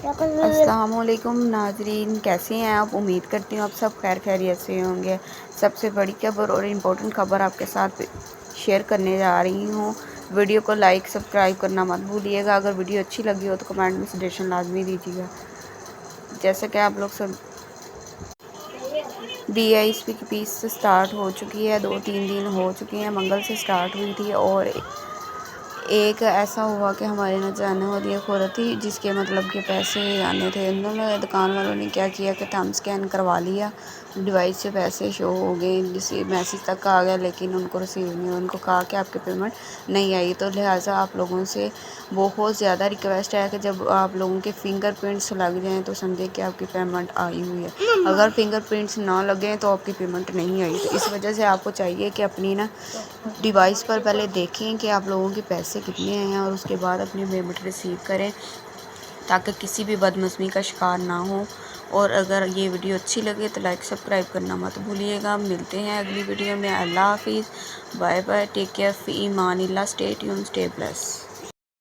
السلام علیکم ناظرین، کیسے ہیں آپ؟ امید کرتی ہوں آپ سب خیر خیریت سے ہوں گے۔ سب سے بڑی خبر اور امپورٹنٹ خبر آپ کے ساتھ شیئر کرنے جا رہی ہوں۔ ویڈیو کو لائک سبسکرائب کرنا مت بھولیے گا۔ اگر ویڈیو اچھی لگی ہو تو کمنٹ میں سجیشن لازمی دیجیے گا۔ جیسا کہ آپ لوگ سب DISP کی پیس سے سٹارٹ ہو چکی ہے، 2-3 دن ہو چکے ہیں، منگل سے سٹارٹ ہوئی تھی، اور ایک ایسا ہوا کہ ہمارے نہ جانے والی ایک عورت تھی جس کے مطلب کہ پیسے آنے تھے، انہوں نے دکان والوں نے کیا کیا کہ تھم اسکین کروا لیا، ڈیوائس سے پیسے شو ہو گئے، جسے میسیج تک آ گیا لیکن ان کو ریسیو نہیں ہوا۔ ان کو کہا کہ آپ کی پیمنٹ نہیں آئی، تو لہٰذا آپ لوگوں سے بہت زیادہ ریکویسٹ ہے کہ جب آپ لوگوں کے فنگر پرنٹس لگ جائیں تو سمجھیں کہ آپ کی پیمنٹ آئی ہوئی ہے۔ اگر فنگر پرنٹس نہ لگیں تو آپ کی پیمنٹ نہیں آئی، تو اس وجہ سے آپ کو چاہیے کہ اپنی ڈیوائس پر پہلے دیکھیں کہ آپ لوگوں کے پیسے کتنے آئے ہیں، اور اس کے بعد اپنی پیمنٹ ریسیو کریں تاکہ کسی بھی بدمزمی کا شکار نہ ہو۔ اور اگر یہ ویڈیو اچھی لگے تو لائک سبسکرائب کرنا مت بھولیے گا۔ ملتے ہیں اگلی ویڈیو میں۔ اللہ حافظ، بائے بائے، ٹیک کیئر، فی Aman Ullah, stay tune, stay bless.